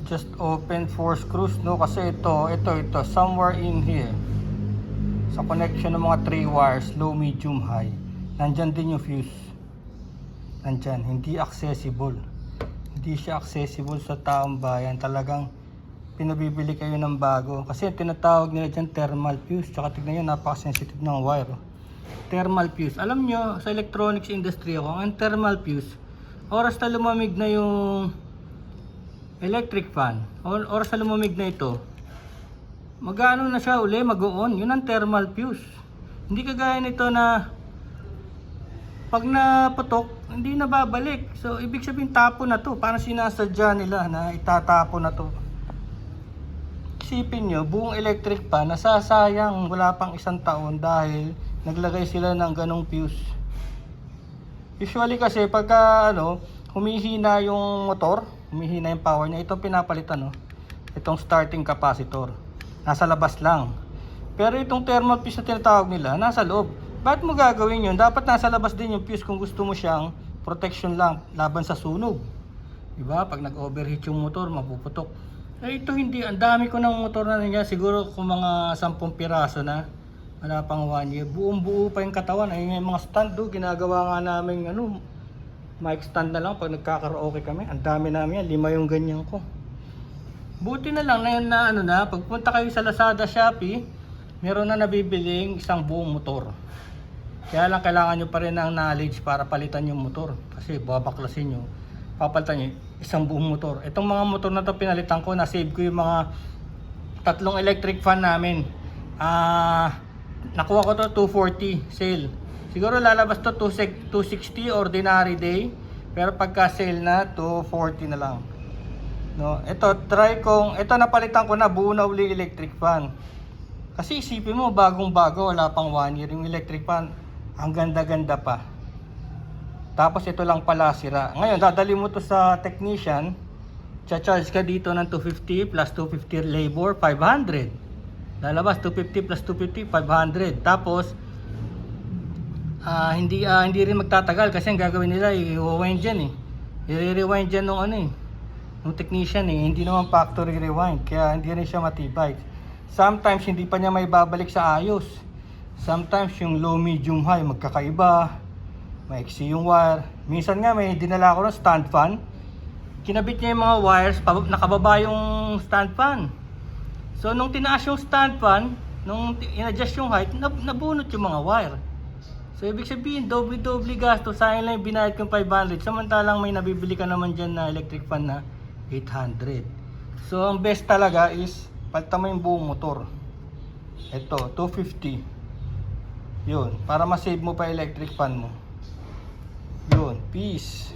just open 4 screws, no? Kasi ito, somewhere in here, sa connection ng mga 3 wires, low, medium, high, nandyan din yung fuse. Nandyan, hindi accessible. Hindi siya accessible sa taong bayan. Talagang pinabibili kayo ng bago. Kasi tinatawag nila dyan thermal fuse. Tsaka tignan nyo, napaka-sensitive ng wire. Thermal fuse. Alam nyo, sa electronics industry ako, ang thermal fuse, oras na lumamig na yung electric fan, oras na lumamig na ito, mag-ano na siya uli, mag-on. Yun ang thermal fuse. Hindi kagaya nito na pag naputok, hindi na babalik. So, ibig sabihin tapo na to. Parang sinasadya nila na itatapo na to. Isipin nyo, buong electric fan nasasayang wala pang 1 taon dahil naglagay sila ng ganong fuse. Usually kasi pagka humihina yung motor, humihina yung power niya, ito pinapalitan, no? Itong starting capacitor. Nasa labas lang. Pero itong thermal fuse na tinatawag nila, nasa loob. Bakit mo gagawin yun? Dapat nasa labas din yung fuse kung gusto mo siyang protection lang laban sa sunog. Diba? Pag nag-overheat yung motor, mapuputok. Eh ito hindi, ang dami ko ng motor na niya, siguro kung mga 10 piraso na, wala pang 1 year. Buong buo pa yung katawan. Ayun yung mga stand do, ginagawa nga namin mic stand na lang pag nagkakaraoke kami. Ang dami namin yan, 5 yung ganyan ko. Buti na lang na yun na pagpunta kayo sa Lazada, Shopee, meron na nabibiling isang buong motor. Kaya lang kailangan nyo pa rin ng knowledge para palitan yung motor. Kasi babaklasin nyo, papalitan nyo isang buong motor. Itong mga motor na to pinalitan ko, na-save ko yung mga 3 electric fan namin. Nakuha ko to 240 sale. Siguro lalabas to 260 ordinary day. Pero pagka sale na, 240 na lang. No, ito napalitan ko na, buo na uli electric fan. Kasi isipin mo, bagong-bago, wala pang 1 year yung electric fan. Ang ganda-ganda pa. Tapos ito lang pala sira. Ngayon, dadali mo to sa technician, cha-charge ka dito ng 250 plus 250 labor, 500. Lalabas 250 plus 250, 500. Tapos hindi rin magtatagal kasi ang gagawin nila i-rewind dyan i-rewind dyan nung technician hindi naman factory rewind, kaya hindi rin siya matibay. Sometimes hindi pa niya may babalik sa ayos. Sometimes yung low, medium, high magkakaiba, maiksi yung wire. Minsan nga may dinala ko ng stand fan, kinabit niya yung mga wires, nakababa yung stand fan. So nung tinaas yung stand fan, nung in-adjust yung height, nabunot yung mga wire. So ibig sabihin, doble gasto, sayang lang yung binayad kong 500, samantalang may nabibili ka naman dyan na electric fan na 800. So ang best talaga is palitan mo yung buong motor. Ito, 250. Yun, para ma-save mo pa electric fan mo. Yun, peace.